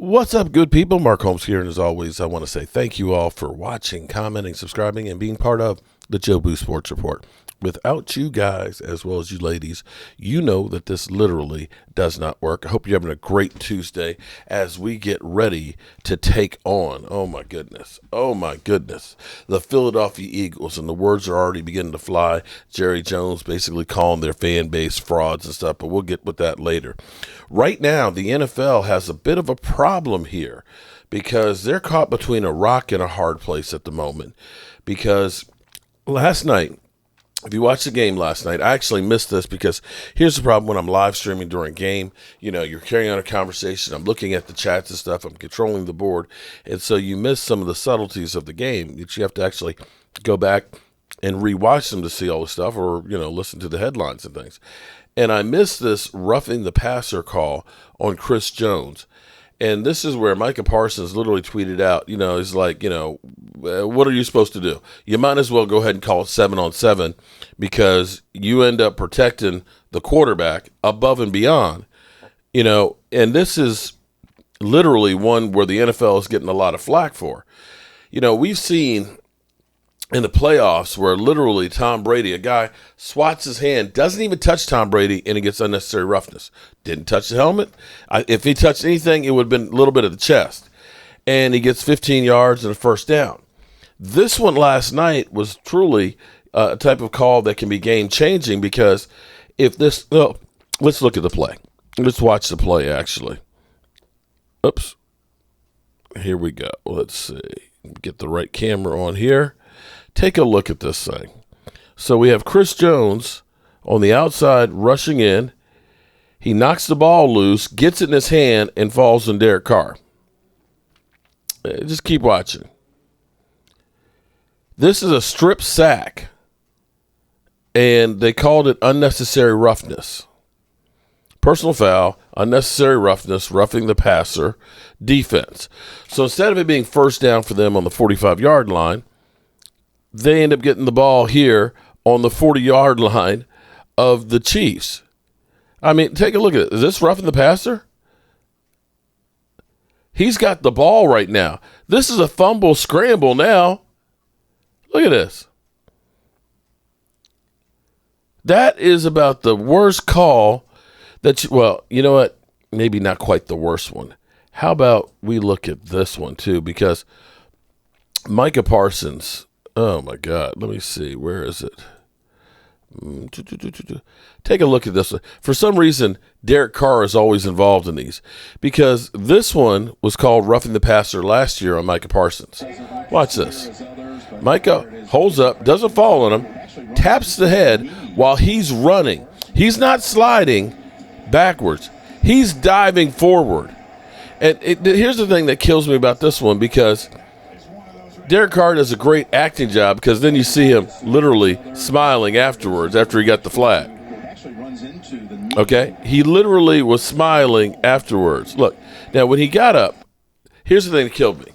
What's up, good people? Mark Holmes here, and as always, I want to say thank you all for watching, commenting, subscribing, and being part of the Jobu Sports Report. Without you guys, as well as you ladies, you know that this literally does not work. I hope you're having a great Tuesday as we get ready to take on, oh my goodness, the Philadelphia Eagles, and the words are already beginning to fly. Jerry Jones basically calling their fan base frauds and stuff, but we'll get with that later. Right now, the NFL has a bit of a problem here because they're caught between a rock and a hard place at the moment because last night, if you watched the game last night, I actually missed this because here's the problem when I'm live streaming during game. You know, you're carrying on a conversation. I'm looking at the chats and stuff. I'm controlling the board. And so you miss some of the subtleties of the game that you have to actually go back and rewatch them to see all the stuff or, you know, listen to the headlines and things. And I missed this roughing the passer call on Chris Jones. And this is where Micah Parsons literally tweeted out, you know, he's like, you know, what are you supposed to do? You might as well go ahead and call it 7-on-7 because you end up protecting the quarterback above and beyond, you know, and this is literally one where the NFL is getting a lot of flack for. You know, we've seen in the playoffs where literally Tom Brady, a guy swats his hand, doesn't even touch Tom Brady, and he gets unnecessary roughness. Didn't touch the helmet. If he touched anything, it would have been a little bit of the chest. And he gets 15 yards and a first down. This one last night was truly a type of call that can be game-changing because if this – well, let's look at the play. Let's watch the play, actually. Oops. Here we go. Let's see. Get the right camera on here. Take a look at this thing. So we have Chris Jones on the outside rushing in. He knocks the ball loose, gets it in his hand, and falls on Derek Carr. Just keep watching. This is a strip sack, and they called it unnecessary roughness. Personal foul, unnecessary roughness, roughing the passer, defense. So instead of it being first down for them on the 45-yard line, they end up getting the ball here on the 40-yard line of the Chiefs. I mean, take a look at it. Is this roughing the passer? He's got the ball right now. This is a fumble scramble now. Look at this. That is about the worst call that well, you know what? Maybe not quite the worst one. How about we look at this one too? Because Micah Parsons, oh my God, let me see. Where is it? Take a look at this one. For some reason, Derek Carr is always involved in these because this one was called roughing the passer last year on Micah Parsons. Watch this. Micah holds up, doesn't fall on him, taps the head while he's running. He's not sliding backwards. He's diving forward. And here's the thing that kills me about this one because Derek Carr does a great acting job because then you see him literally smiling afterwards after he got the flag. Okay? He literally was smiling afterwards. Look, now when he got up, here's the thing that killed me.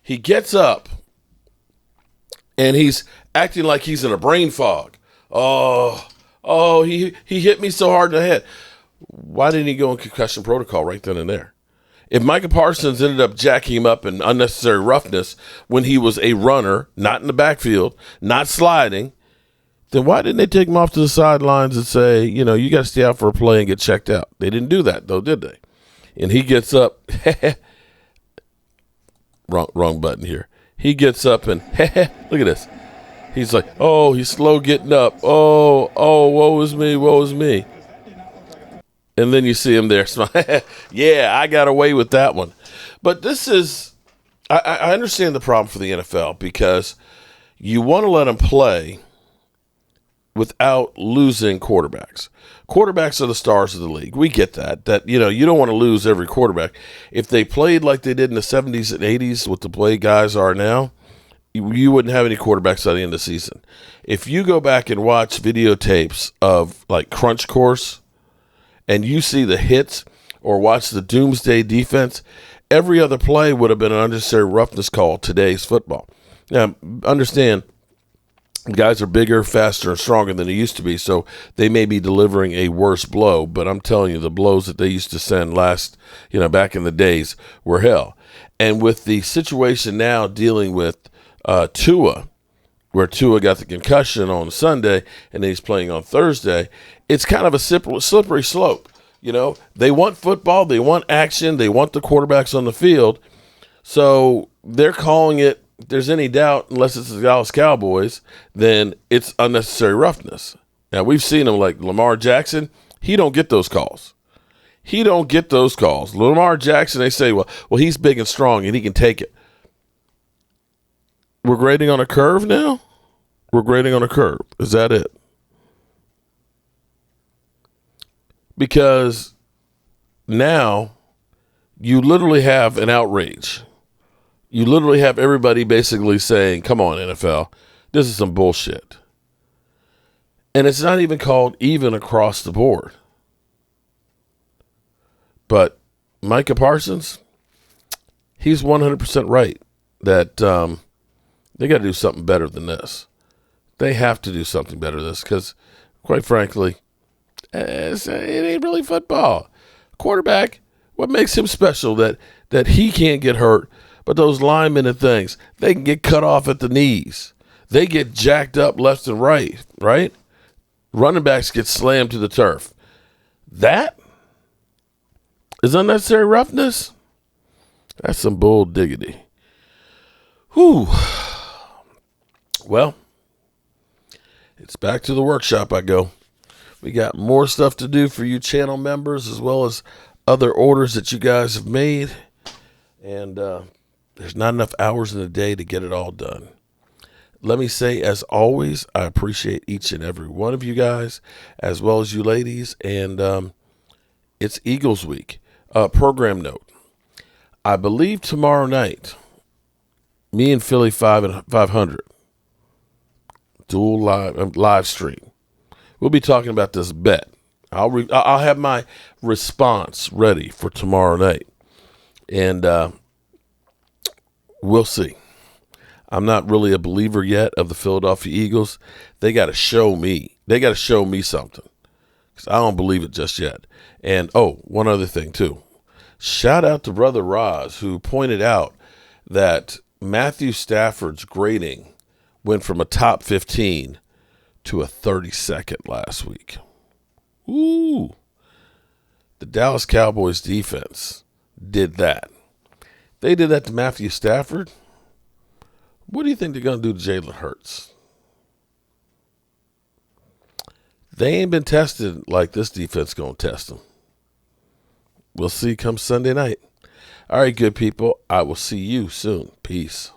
He gets up and he's acting like he's in a brain fog. He hit me so hard in the head. Why didn't he go in concussion protocol right then and there? If Micah Parsons ended up jacking him up in unnecessary roughness when he was a runner, not in the backfield, not sliding, then why didn't they take him off to the sidelines and say, you know, you got to stay out for a play and get checked out? They didn't do that, though, did they? And he gets up. wrong button here. He gets up and look at this. He's like, oh, he's slow getting up. Oh, woe is me. And then you see him there smile. Yeah, I got away with that one. But this is, I understand the problem for the NFL because you want to let them play without losing quarterbacks. Quarterbacks are the stars of the league. We get that, you know, you don't want to lose every quarterback. If they played like they did in the 70s and 80s with the way guys are now, you wouldn't have any quarterbacks at the end of the season. If you go back and watch videotapes of like Crunch Course, and you see the hits or watch the doomsday defense, every other play would have been an unnecessary roughness call today's football. Now, understand, Guys are bigger, faster, and stronger than they used to be, so they may be delivering a worse blow. But I'm telling you, the blows that they used to send back in the days were hell. And with the situation now dealing with Tua, where Tua got the concussion on Sunday and then he's playing on Thursday, it's kind of a slippery slope. They want football, they want action, they want the quarterbacks on the field. So they're calling it, if there's any doubt, unless it's the Dallas Cowboys, then it's unnecessary roughness. Now, we've seen them like Lamar Jackson. He don't get those calls. Lamar Jackson, they say, well, he's big and strong and he can take it. We're grading on a curve now? We're grading on a curve. Is that it? Because now you literally have an outrage. You literally have everybody basically saying, come on, NFL, this is some bullshit. And it's not even called even across the board. But Micah Parsons, he's 100% right that they got to do something better than this. They have to do something better than this because, quite frankly, it ain't really football. Quarterback, what makes him special that he can't get hurt? But those linemen and things, they can get cut off at the knees. They get jacked up left and right? Running backs get slammed to the turf. That is unnecessary roughness. That's some bull diggity. Whew. Well, it's back to the workshop I go. We got more stuff to do for you channel members as well as other orders that you guys have made. And there's not enough hours in the day to get it all done. Let me say, as always, I appreciate each and every one of you guys, as well as you ladies. And it's Eagles week. Program note. I believe tomorrow night, me and Philly 500, dual live stream. We'll be talking about this bet. I'll have my response ready for tomorrow night. And we'll see. I'm not really a believer yet of the Philadelphia Eagles. They got to show me. They got to show me something because I don't believe it just yet. And, one other thing, too. Shout out to Brother Roz, who pointed out that Matthew Stafford's grading went from a top 15 to a 32nd last week. Ooh. The Dallas Cowboys defense did that. They did that to Matthew Stafford. What do you think they're going to do to Jalen Hurts? They ain't been tested like this defense going to test them. We'll see come Sunday night. All right, good people. I will see you soon. Peace.